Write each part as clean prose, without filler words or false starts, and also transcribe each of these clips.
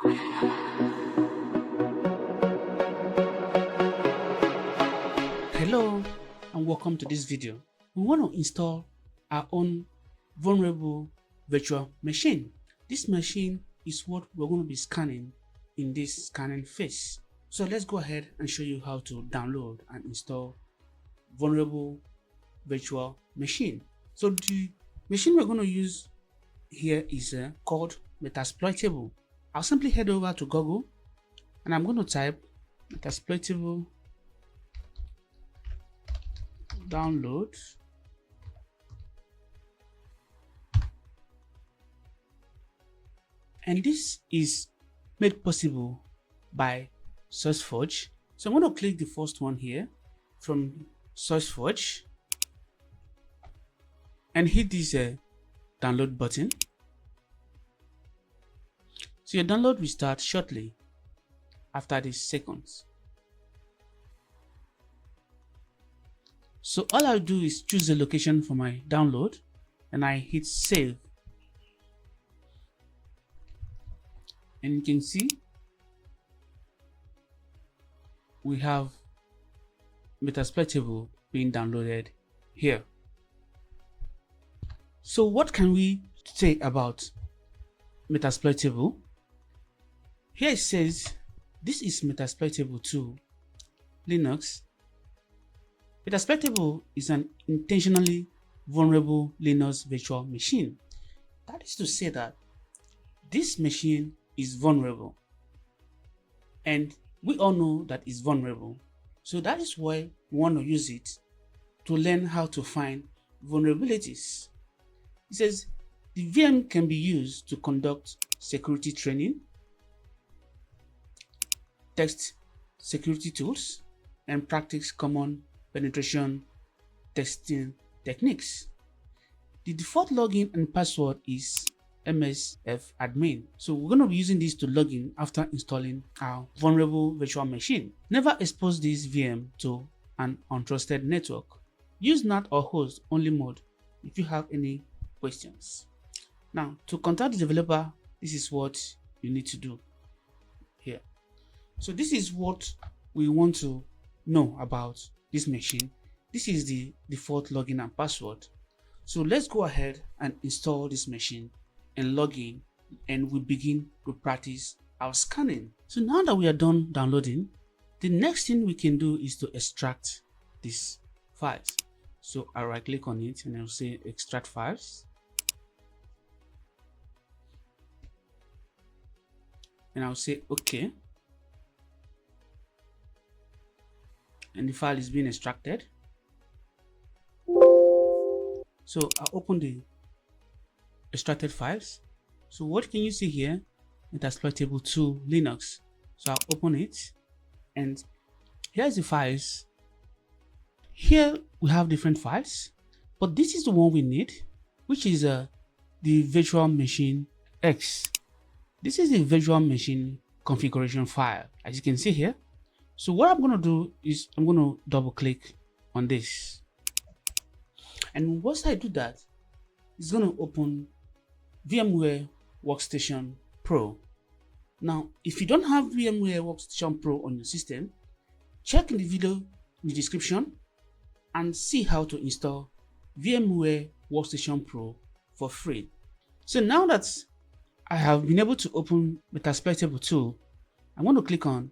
Hello and welcome to this video. We want to install our own vulnerable virtual machine. This machine is what we're going to be scanning in this scanning phase. So let's go ahead and show you how to download and install vulnerable virtual machine. So the machine we're going to use here is called Metasploitable. I'll simply head over to Google and I'm going to type Metasploitable download. And this is made possible by SourceForge. So I'm going to click the first one here from SourceForge and hit this download button. So your download will start shortly after these seconds. So all I'll do is choose a location for my download and I hit save. And you can see we have Metasploitable being downloaded here. So what can we say about Metasploitable? Here it says this is Metasploitable 2 Linux. Metasploitable is an intentionally vulnerable Linux virtual machine. That is to say that this machine is vulnerable and we all know that it's vulnerable. So that is why we want to use it to learn how to find vulnerabilities. It says the VM can be used to conduct security training, test security tools, and practice common penetration testing techniques. The default login and password is msfadmin. So we're going to be using this to log in after installing our vulnerable virtual machine. Never expose this VM to an untrusted network. Use NAT or host only mode if you have any questions. Now to contact the developer, this is what you need to do here. So this is what we want to know about this machine. This is the default login and password. So let's go ahead and install this machine and log in, and we begin to practice our scanning. So now that we are done downloading, the next thing we can do is to extract these files. So I right click on it and I'll say extract files. And I'll say okay. And the file is being extracted. So I'll open the extracted files. So what can you see here? Metasploitable 2 Linux. So I'll open it and here's the files. Here we have different files, but this is the one we need, which is the virtual machine X. This is the virtual machine configuration file, as you can see here. So what I'm going to do is I'm going to double click on this, and once I do that, it's going to open VMware Workstation Pro. Now if you don't have VMware Workstation Pro on your system, check in the video in the description and see how to install VMware Workstation Pro for free. So now that I have been able to open Metasploitable 2, I'm going to click on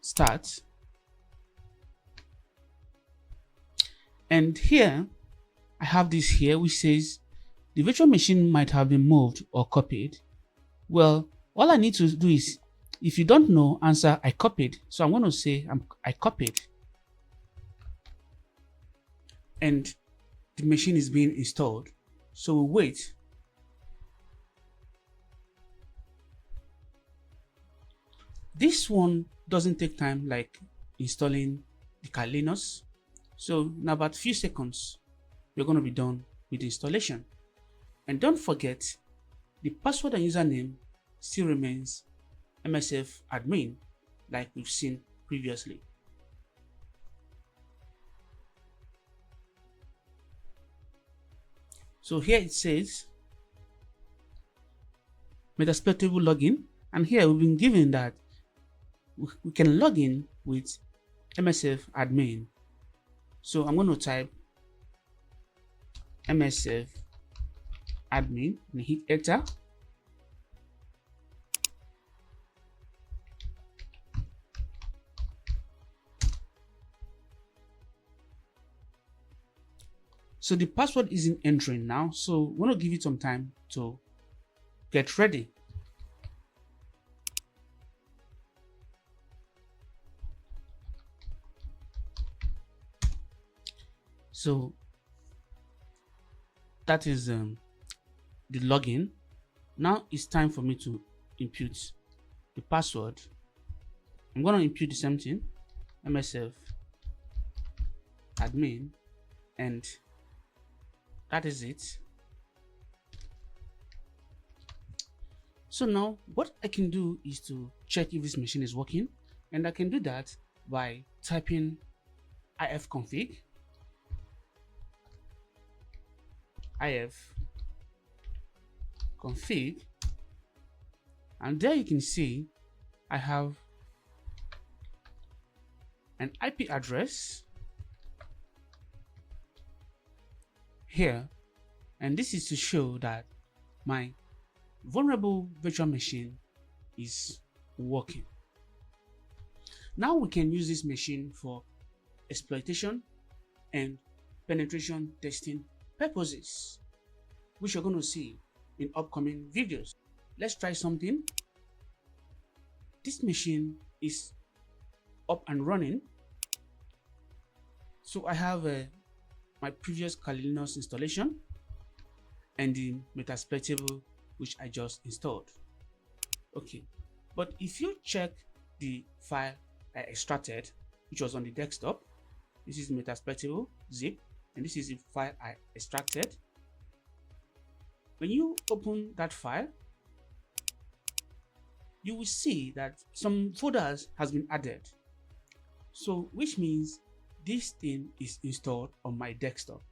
Start. And here I have this here which says the virtual machine might have been moved or copied. Well, all I need to do is, if you don't know, answer I copied. So I'm going to say I copied. And the machine is being installed. So we'll wait. This one doesn't take time like installing the Linux. So in about a few seconds, we're going to be done with the installation. And don't forget, the password and username still remains msfadmin, like we've seen previously. So here it says Metasploitable login, And here we've been given that we can log in with MSF admin. So I'm going to type MSF admin and hit enter. So the password isn't entering now, so we're going to give it some time to get ready. So that is the login. Now it's time for me to input the password. I'm going to input the same thing, MSF admin, and that is it. So now what I can do is to check if this machine is working, and I can do that by typing ifconfig ifconfig, and there you can see I have an IP address here, and this is to show that my vulnerable virtual machine is working. Now we can use this machine for exploitation and penetration testing purposes, which you're going to see in upcoming videos. Let's try something. This machine is up and running. So I have my previous Kali Linux installation and the Metasploitable which I just installed. Okay, but if you check the file I extracted, which was on the desktop, this is Metasploitable zip, and this is the file I extracted. When you open that file, you will see that some folders has been added. So which means this thing is installed on my desktop.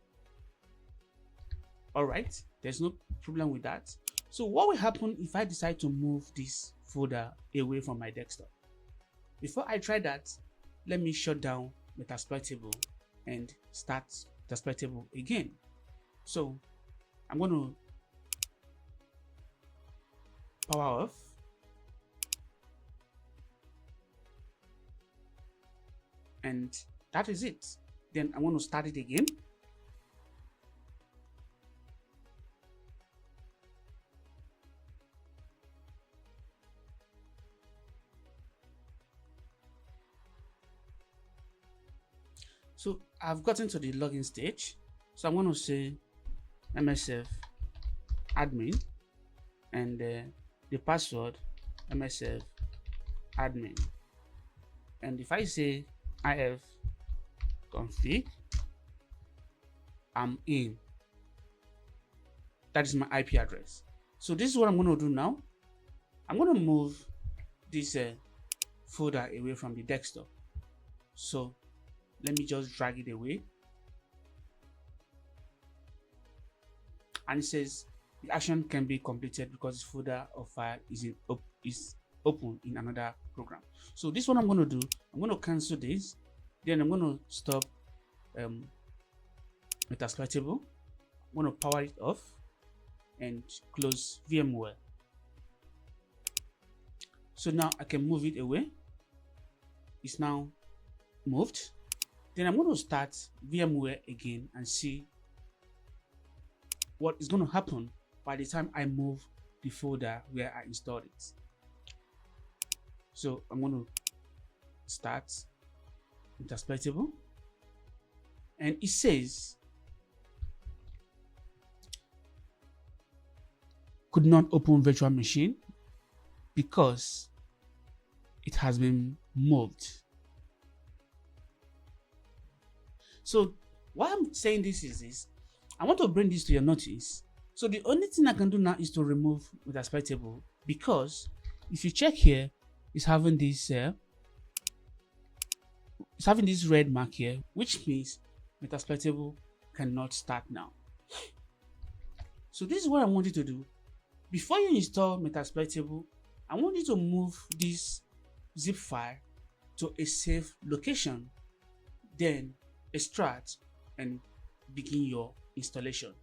All right, there's no problem with that. So what will happen if I decide to move this folder away from my desktop? Before I try that, let me shut down Metasploitable and start Metasploitable again. So I'm going to power off, and that is it. Then I want to start it again. So I've gotten to the login stage. So I'm going to say MSF admin and the password MSF admin. And if I say ifconfig, I'm in. That is my IP address. So this is what I'm going to do now. I'm going to move this folder away from the desktop. So let me just drag it away, and it says the action can be completed because this folder or file is open in another program. So this one I'm going to do, I'm going to cancel this, then I'm going to stop Metasploitable. I'm going to power it off and close VMware. So now I can move it away. It's now moved. Then I'm going to start VMware again and see what is going to happen by the time I move the folder where I installed it. So I'm going to start Metasploitable, and it says could not open virtual machine because it has been moved. So why I'm saying this is this, I want to bring this to your notice. So the only thing I can do now is to remove Metasploitable, because if you check here, it's having this red mark here, which means Metasploitable cannot start now. So this is what I want you to do. Before you install Metasploitable, I want you to move this zip file to a safe location, then extract and begin your installation.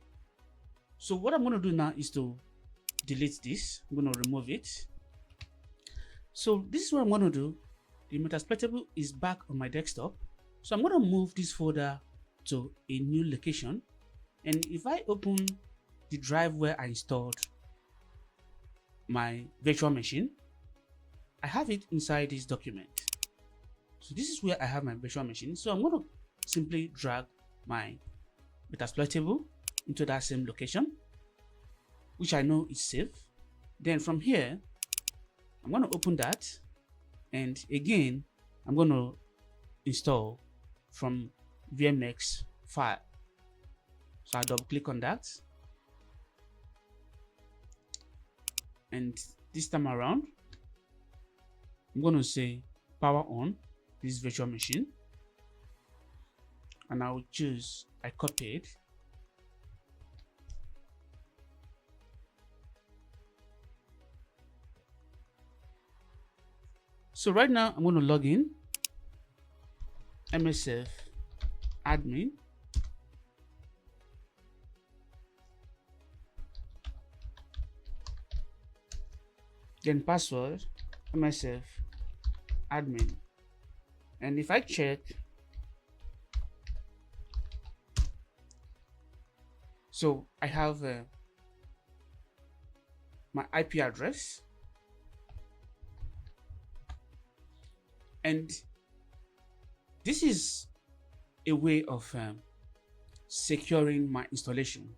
So what I'm going to do now is to delete this. I'm going to remove it. So this is what I'm going to do. The Metasploitable is back on my desktop. So I'm going to move this folder to a new location. And if I open the drive where I installed my virtual machine, I have it inside this document. So this is where I have my virtual machine. So I'm going to simply drag my Metasploitable into that same location, which I know is safe. Then from here, I'm going to open that, and again, I'm going to install from VMX file. So I double click on that, and this time around, I'm going to say power on this virtual machine, and I will choose I copied. So right now I'm going to log in, MSF admin, then password MSF admin, and if I check, so I have my IP address, and this is a way of securing my installation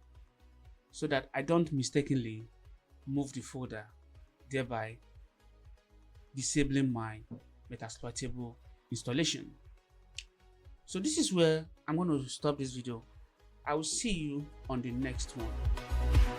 so that I don't mistakenly move the folder, thereby disabling my Metasploitable installation. So this is where I'm going to stop this video. I will see you on the next one.